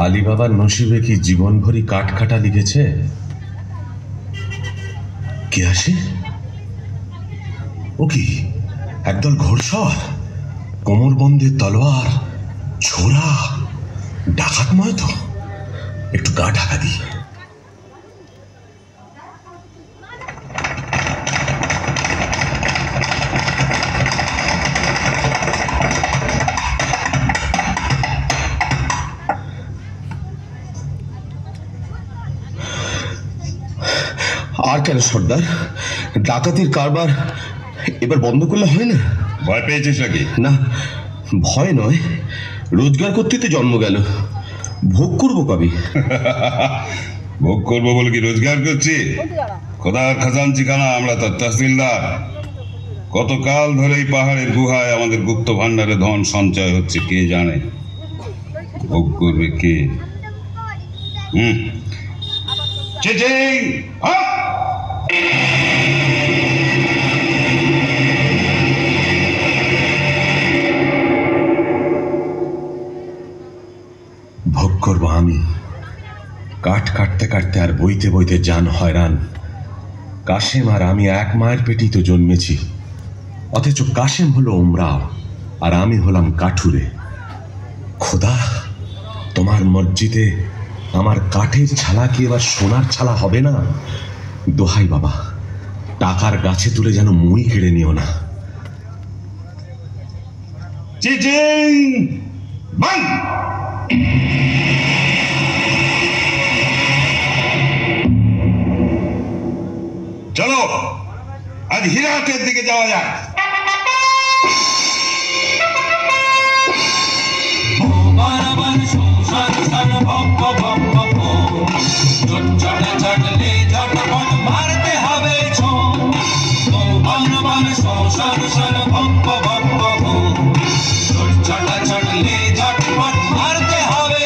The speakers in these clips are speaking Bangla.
আলী বাবার নসিবে কি জীবন ভরি কাঠ কাটা লিখেছে? কে আসে? ও কি একদল ঘোড়সওয়ার, কোমরবন্দে তলোয়ার, ছোরা, ডাকাতময় তো। একটু গা ঢাকা দি। আর কেন সর্দার, ডাকাতির কারবার এবার বন্ধ করলে হয় না? ভয় পেয়েছিস নাকি? না, ভয় নয়, রোজগার করতে তো জন্ম গেল, ভোগ করবো কবে? ভোগ করবো বলে কি রোজগার করছি? খোদার খাজানচিখানা আমরা তার তহসিলদার। কতকাল ধরে এই পাহাড়ের গুহায় আমাদের গুপ্ত ভান্ডারে ধন সঞ্চয় হচ্ছে কে জানে। ভোগ করবে কে? ভোগ করবো আমি। কাঠ কাটতে কাটতে আর বইতে বইতে জান হয়রান। কাশেম আর আমি এক মায়ের পেটেই তো জন্মেছি, অথচ কাশেম হলো উমরাও আর আমি হলাম কাঠুরে। খোদা, তোমার মসজিদে আমার কাঠের ছালা কি এবার সোনার ছালা হবে না? দোহাই বাবা, টাকার গাছে তুলে যেন মই কেড়ে নিও না। চলো আজ হীরাহাটের দিকে যাওয়া যাক। মারতে হবে মারতে হবে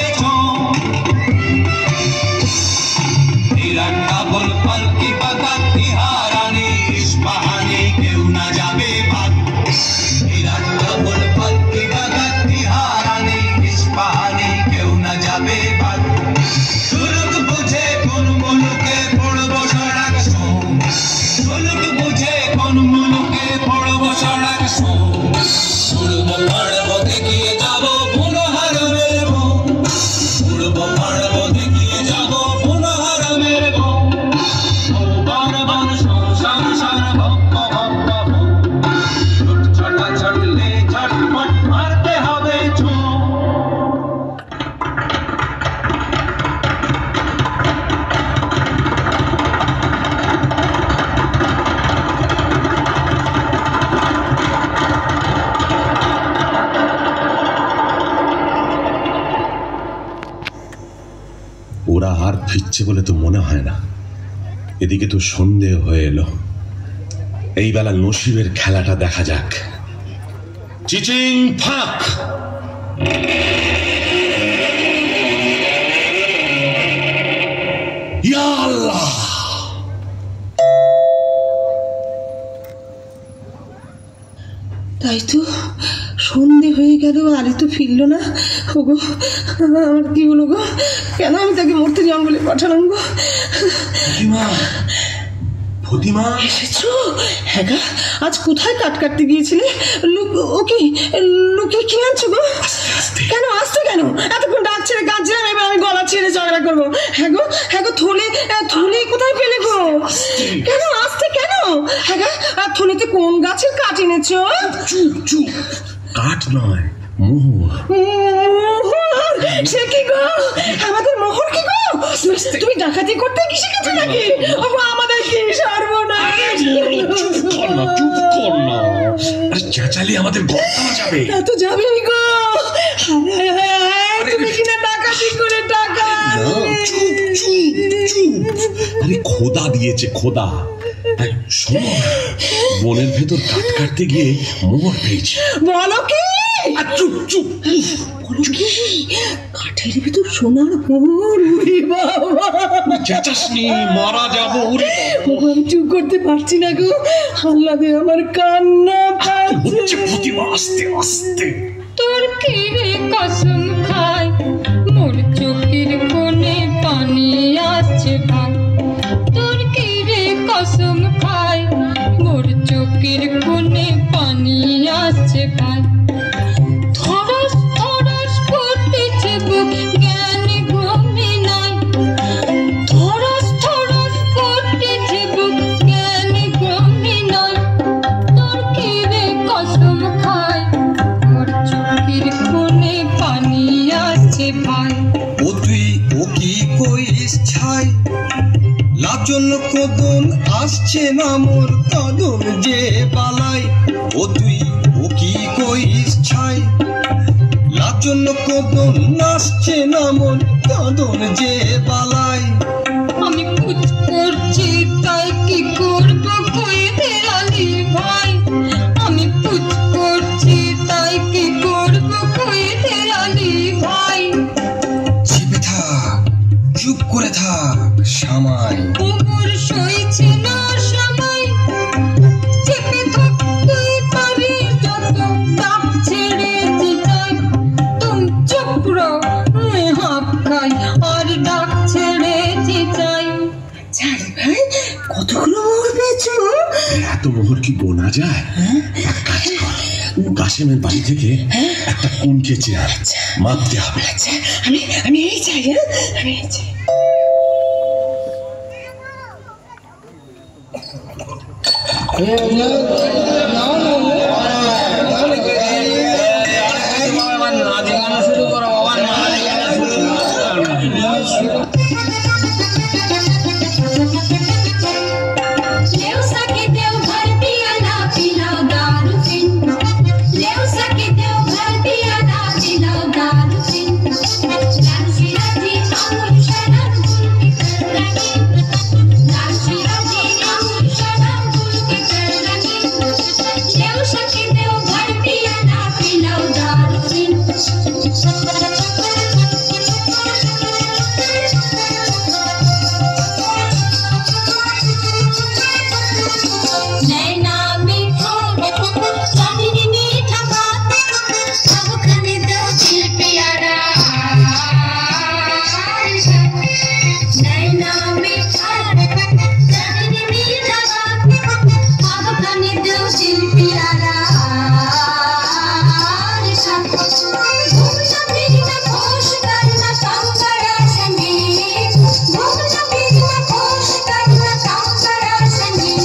বল পালকি বাগান তিহারানি ইস্পাহানি কেউ না যাবে ভাগ। বল পালকি বাগান তিহারানি ইস্পাহানি কেউ না যাবে ভাগ। সুলুক বুঝে কোন মুলুকে পড়ব সড়ক সোম, সুলুক বুঝে কোন মুলুকে পড়ব সড়ক সোম। পূর্ব পাড়ব দেখিয়ে যাব পুনহার মেরব, পূর্ব পাড়ব দেখিয়ে যাব পুনহার মেরব। মারতে হবে ওরা আর ফিরছে বলে তো মনে হয় না। এদিকে তো সন্ধে হয়ে এলো, এই বেলা নসিবের খেলাটা দেখা যাক। চিচিং ফাক! ইয়া আল্লাহ! তাই তো, সন্ধে হয়ে গেল, আরে তো ফিরলো না। ওগো, আমার কি হলো গো? কেন আমি তাকে মরতে জঙ্গলে পাঠালাম গো? ফতিমা এসেছো? হ্যাঁ গা, আজ কোথায় কাট কাটতে গিয়েছিলে? ওকে লুকিয়ে কি আনছো গো? কেন আসতে, কেন এতক্ষণ ডাক ছেড়ে কাঁদছিলাম, এবার আমি গলা ছেড়ে ঝগড়া করবো? হ্যাঁ গো থলে কোথায় পেলে গো? কেন আসতে, কেন? হ্যাঁ গা, আর থলেতে কোন গাছের কাঠ এনেছো? চুপ চুপ, কাঠ নয়, মোহর। সে কি গো? আমাদের মোহর কি গো? তুমি ডাকাতি করতে কি শিখেছো নাকি? আমাদের কি সর্বনাশ! চুপ কর না, চেঁচালে আমাদের গর্দানো যাবে। তা তো যাবেই গো। তুমি কিনা ডাকাতি করে টাকা। চুপ চুপ চুপ, আরে খোদা দিয়েছে, খোদা। শোনো, বনের ভেতর কাঠ কাটতে গিয়ে মোহর পেয়েছি। বলো কি? চুপ চুপ, বলো কি? কাঠের ভিতর সোনার মোহর? ওরে বাবা, চেঁচাসনি, মারা যাবো। আমি চুপ করতে পারছি না গো। আল্লাহ দে, আমার কান্না পাচ্ছে। প্রতিমা, আস্তে আস্তে। তোর কি রে কসম খায় মোর চোখে আসছে ভাই, তোর কি রে কসম খাই, মোর চোখের কোণে পানি আসছে ভাই। ধরস ধরস করতেছে বুক, জ্ঞান ঘুমে নাই, ধরস ধরস করতেছে বুক, জ্ঞান ঘুমে নাই, তোর কি রে কসম খাই, মোর চোখের কোণে পানি আসছে ভাই। ও তুই ও কি কইস ছাই, লাজন কদন আসছে না মোর কদন যে বালাই। ও তুই ও কি কইস ছাই, লাজন কদন আসছে না মোর কদন যে বালাই। আমি কুচ করছি তাই কি করব কই দেয়ালি ভাই, আমি কুচ করছি তাই কি করব কই দেয়ালি ভাই। চেপে থাক, চুপ করে থাক সামাই। ওমর সইছে না সময়, চেপে থাক তুই পারি যত, ডাক ছেড়ে যাই, তুম চুপ রো मैं হাঁপ খাই আর ডাক ছেড়ে যাই। জানি ভাই কতগুলো মোহর পেয়েছো? এত মোহর কি গোনা যায়? এক কাজ কর, কাশেমের বাড়ি থেকে একটা কুনকে চেয়ার মাপতে হবে। আচ্ছা আমি এই চাই, হ্যাঁ আমি এই চাই। लेव सके देव घर पिया ना पिलाओ दारू पिन, लेव सके देव घर पिया ना पिलाओ दारू पिन, लाल शिराजी अमर शरण गुरु की करनी, लाल शिराजी अमर शरण गुरु की करनी, लेव सके देव घर पिया ना पिलाओ दारू पिन। नैना मीठा चांदनी मीठा बात, अब खाने दो दिल प्यारा। नैना मीठा चांदनी मीठा बात, अब खाने दो दिल प्यारा। घूमना फिरना खुश करना काम करा संगी, घूमना फिरना खुश करना काम करा संगी।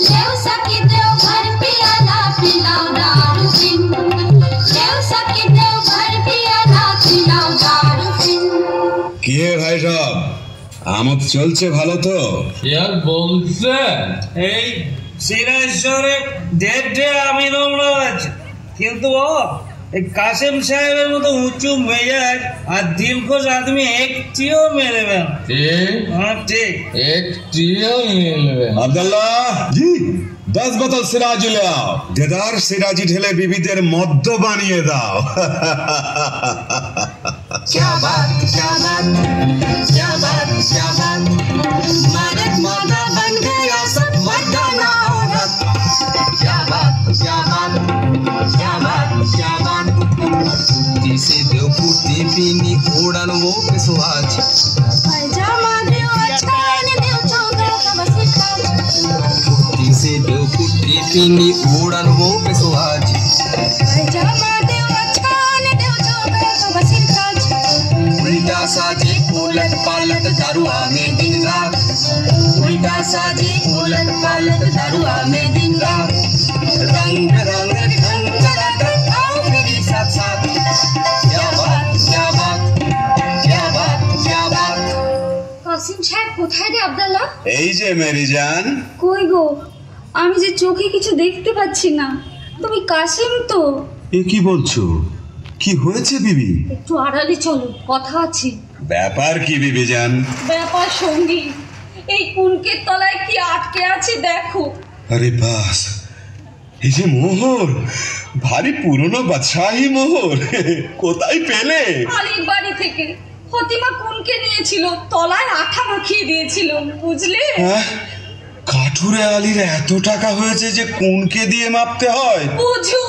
लेव सके देव घर पिया ना पिलाओ दारू पिन, लेव सके देव घर पिया ना पिलाओ दारू पिन। কি রে ভাই সব, আমত চলছে ভালো তো? यार বলছে এই সিরাজরে ডেটে আমি নোংরা আছে, কিন্তু ও এই কাসেম সাহেবের মতো উঁচু মেজাজ আর দিলখোশ আদমি একটিও মেলেবে না। হ্যাঁ ঠিক, একটিও মেলবে না। আব্দুল্লাহ জি 10 বোতল সিরাজি ले आओ, দেদার সিরাজি ঢেলে বিবিদের মদ্য বানিয়ে দাও। क्या बात क्या बात क्या बात क्या बात, मर्द मर्दा बन गया सब मर्दाना औरत। क्या बात क्या बात क्या बात क्या बात, कुत्ती से दो कुत्ती पीनी उड़न वो पे सुहाज। पैजामा देव अचान देव चौका बस खाज, कुत्ती से दो कुत्ती पीनी उड़न वो पे सुहाज। पैजामा देव अचान देव चौका बस खाज। उल्टा साजे उलट पालट दारुआ में दिन रात, उल्टा साजे उलट पालट दारुआ में दिन रात। रंग रंग ढंग कराकर आओ मेरे साथ साथ। क्या बात क्या बात क्या बात क्या बात। কাসিম সাহেব কোথায় রে আব্দুল্লাহ? এই যে মেরি জান, কই গো, আমি যে চোখে কিছু দেখতে পাচ্ছি না। তুমি কাসিম তো? এ কি বলছো? কি হয়েছে বিবি? একটু আড়ালে চলো, কথা আছে। ব্যাপার কি বিবি জান? ব্যাপার সঙ্গী, এই কুনকের তলায় কি আটকে আছে দেখো। আরে বাস, এই যে মোহর, ভারী পুরনো বাদশাহী মোহর, কোথায় পেলে? আলীর বাড়ি থেকে ফতিমা কুনকে নিয়েছিল, তলায় আঠা মাখিয়ে দিয়েছিল, বুঝলে? হ্যাঁ, কাঠুরে আলীর এত টাকা হয়েছে যে কোনকে দিয়ে মাপতে হয়? বুঝো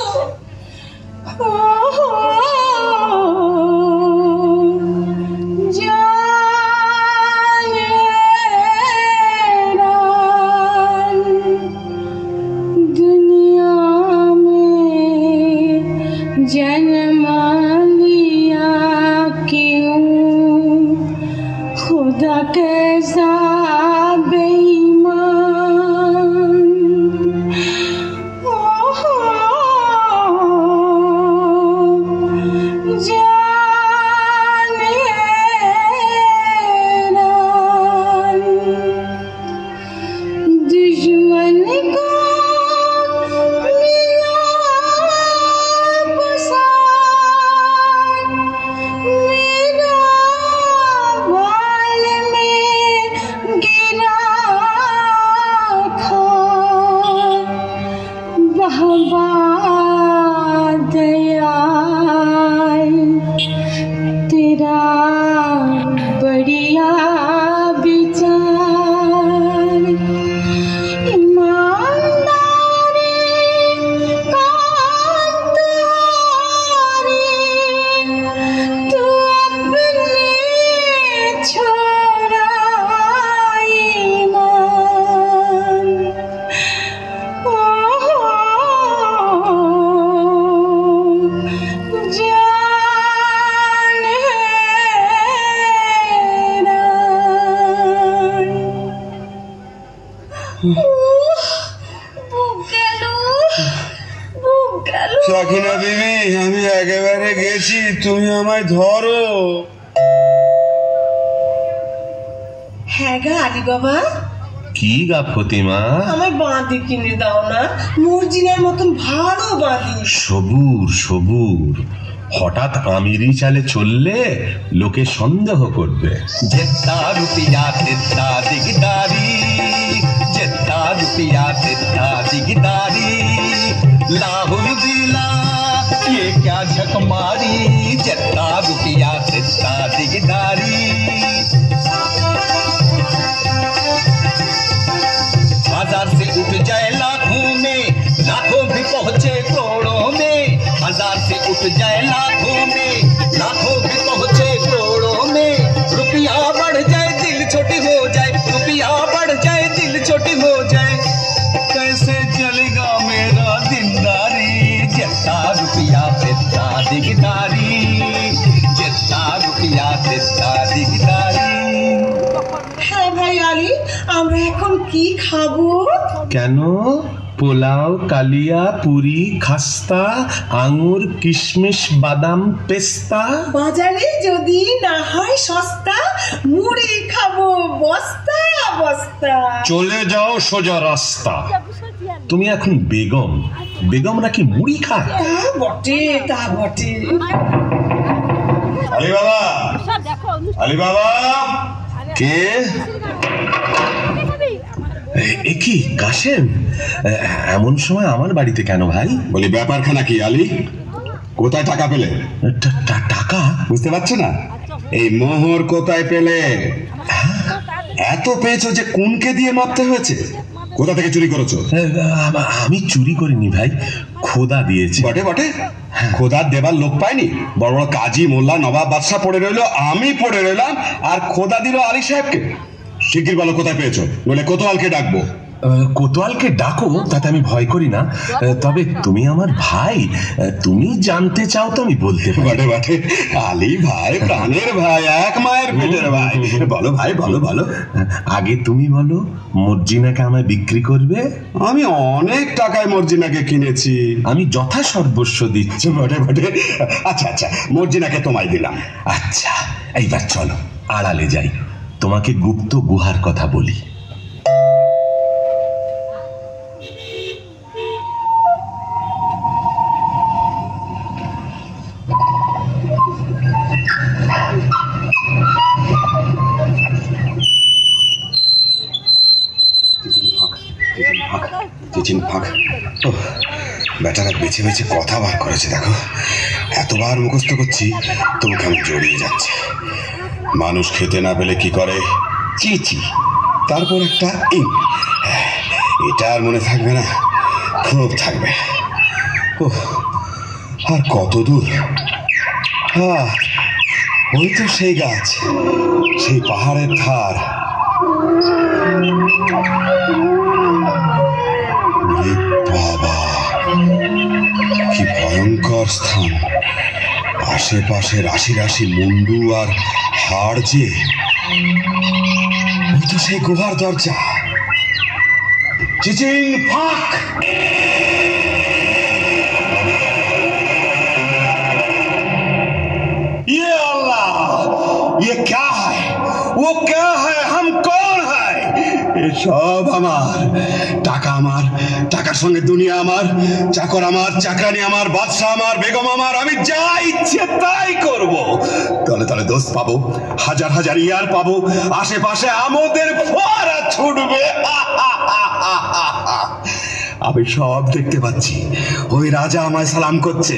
जन्मा लिया क्यों खुदा कैसा बेईमान दुश्मन को तेरा बढ़िया विचार ईमानदारी काम तुम्हारी तू अपने छोड़ा ईमान সাকিনা বিবি, আমি একেবারে গেছি, তুমি আমায় ধরো। হ্যাঁ গা আলী বাবা, কি গা ফতিমা? আমার বাঁধি কিনে দাও না, মর্জিনার মতন ভালো বাঁধি। সবুর সবুর, হঠাৎ আমিরি চালে চললে লোকে সন্দেহ করবে। जितना रुपया तितना दिगदारी, जितना रुपया तितना दिगदारी, लाहुल दिला ये क्या झक मारी, जितना रुपया तितना दिगदारी। हजार से उठ जाए लाखों में, लाखों भी पहुंचे करोड़ों में, हजार से उठ जाए लाखों में, लाखों भी पहुंचे करोड़ों में, रुपया बढ़ जाए दिल छोटी हो जाए, रुपया बढ़ जाए दिल छोटी हो जाए, कैसे चलेगा मेरा दिनदारी, जितना रुपया तितना दिगदारी, जितना रुपया तितना दिगदारी। হ্যাঁ ভাই আলী, আমরা এখন কি খাবো? কেন? পোলাও, কালিয়া, পুরি, খাস্তা, আঙুর, কিশমিশ, বাদাম, পেস্তা। বাজারে যদি না হয় সস্তা, মুড়ি খাবো বস্তা বস্তা। চলে যাও সোজা রাস্তা। তুমি এখন বেগম, বেগমরা কি মুড়ি খায়? তা বটে, তা বটে। আলী বাবা, আলী বাবা। কে? এ কি কাশেম? এমন সময় আমার বাড়িতে কেন ভাই? বলি ব্যাপারখানা কি আলী? কোথায় টাকা পেলে? টাকা? বুঝতে পারছো না? এই মোহর কোথায় পেলে? এত পেয়েছো যে কোনকে দিয়ে মাপতে হয়েছে? কোথা থেকে চুরি করেছো? আমি চুরি করিনি ভাই, খোদা দিয়েছে। বটে বটে, খোদা দেবার লোক পায়নি। বড় বড় কাজী, মোল্লা, নবাব, বাদশা পড়ে রইলো, আমি পড়ে রইলাম, আর খোদা দিল আলী সাহেবকে। শিগগির বলো কোথায় পেয়েছো, বলে কোতোয়ালকে ডাকবো। কোতোয়ালকে ডাকো, তাতে আমি ভয় করি না। তবে তুমি আমার ভাই, তুমি জানতে চাও তো আমি বলতে পারি। বটে বটে, আলী ভাই প্রাণের ভাই, এক মায়ের পেটের ভাই। বলো ভাই, বলো বলো। আগে তুমি বলো, মর্জিনাকে আমায় বিক্রি করবে? আমি অনেক টাকায় মর্জিনাকে কিনেছি। আমি যথা সর্বস্ব দিচ্ছি। বটে বটে, আচ্ছা আচ্ছা, মর্জিনাকে তোমায় দিলাম। আচ্ছা, এইবার চলো আড়ালে যাই, তোমাকে গুপ্ত গুহার কথা বলি। বেটারা বেছে বেছে কথা বার করেছে, দেখো এতবার মুখস্থ করছি তবু কেমন জড়িয়ে যাচ্ছে। মানুষ খেতে না পেলে কি করে? চিচি, তারপর একটা ইং। এটা আর মনে থাকবে না, খুব থাকবে। ওহ, আর কত দূর? ওই তো সেই গাছ, সেই পাহাড়ের ধার। বাবা, কি ভয়ঙ্কর স্থান! আশেপাশে রাশি রাশি মুন্ডু আর হাড় যে। ওই তো সেই গুহার দরজা। চিচিং ফাক! ये अल्लाह, ये क्या है? वो क्या है? हम कौन है? ये সব আমার। টাকা আমার, টাকার সঙ্গে দুনিয়া আমার, চাকর আমার, চাকরানি আমার, বাদশা আমার, বেগম আমার। আমি যা ইচ্ছে তাই করব। তলে তলে দোস্ত পাবো, হাজার হাজার ইয়ার পাবো, আশেপাশে আমাদের ফোয়ারা ছুটবে। আমি সব দেখতে পাচ্ছি। ওই রাজা আমায় সালাম করছে,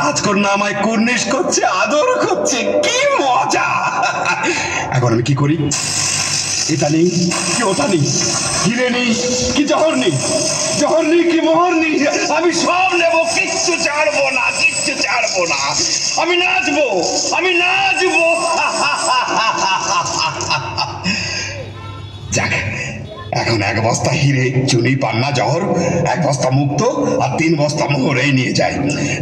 রাজকন্যা আমায় কুর্নিশ করছে, আদর করছে। কি মজা! এখন আমি কি করি? এটা নেই কি ওটা নেই, হিরে নেই কি জহর নেই, জহর নেই কি মোহর নেই, আমি সব নেব, কিচ্ছু ছাড়বো না, কিচ্ছু ছাড়বো না। আমি নাচবো, আমি নাচবো। যাক, এখন এক বস্তা হিরে, চুনি, পান্না, জহর, এক বস্তা মুক্ত আর 3 বস্তা মোহর এই নিয়ে যাই।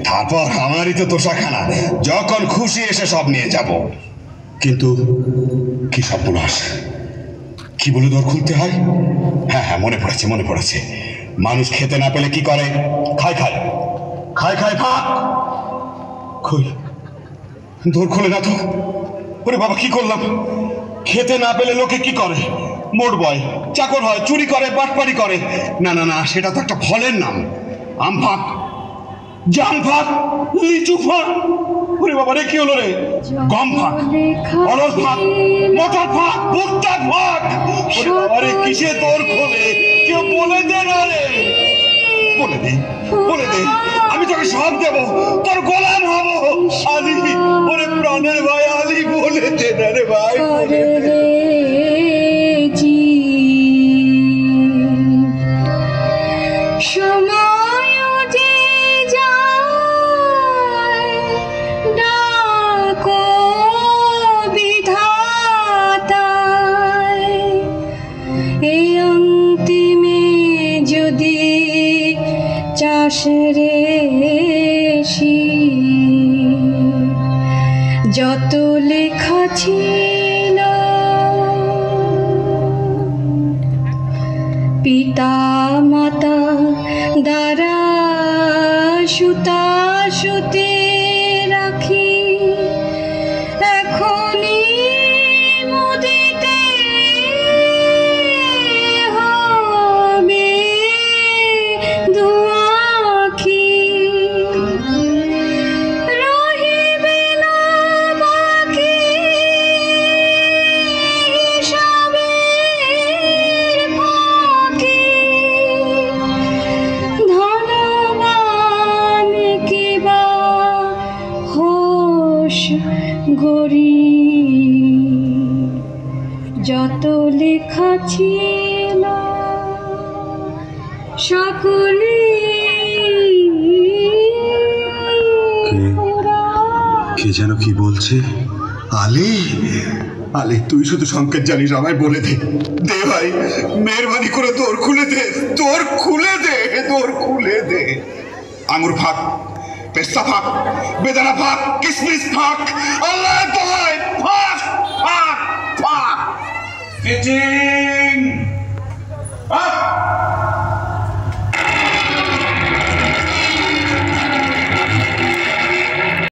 তারপর আমারই তো তোষাখানা, যখন খুশি এসে সব নিয়ে যাব। কিন্তু কি সর্বনাশ! কি বলে দর খুলতে হয়? হ্যাঁ হ্যাঁ, মনে পড়েছে, মনে পড়েছে। মানুষ খেতে না পেলে কি করে? খায় খায় খায় খায় ভাগ। খুল, দর খুলে না তো। ওরে বাবা, কি করলাম! খেতে না পেলে লোকে কি করে? মোট বয়, চাকর হয়, চুরি করে, বাটপারি করে। না না না, সেটা তো একটা ফলের নাম। আম ফাঁক, জাম ফাঁক, লিচু ফাঁক। ওরে বাবা রে, কি হলো রে? গম ফাঁক, অরল ফাঁক, মটর ফাঁক, ভুট্টা ফাঁক। ওরে বাবা রে, কিসে তোর খোলে? কেউ বলে দে না রে, বলে দে, বলে দে। আমি তোকে সব দেব, তোর গোলাম হব। আলী, ওরে প্রাণের ভাই আলী, বলে দে না রে ভাই, বলে দে। যত লেখা ছিল পিতা মাতা দ্বারা সুতা সুতে রাখি, এখনই মুদিতে হবে দুয়াখি। রহিবে না বাকি হিসাবের ফাঁকি, ধনবান কিবা হোশ গরি। যত লেখা ছিল সকলে কে যেন কি বলছে? আলী, আলী, তুই শুধু সংকেত জানিস, আমায় বলে দে। দে ভাই, মেহরবানি করে দোর খুলে দে, দোর খুলে দে, দোর খুলে দে। আঙুর ফাঁক, পেস্তা ফাঁক, বেদানা ফাঁক, কিসমিস ফাঁক, আল্লাহ দোহাই ফাঁক, ফাঁক, ফাঁক। চিচিং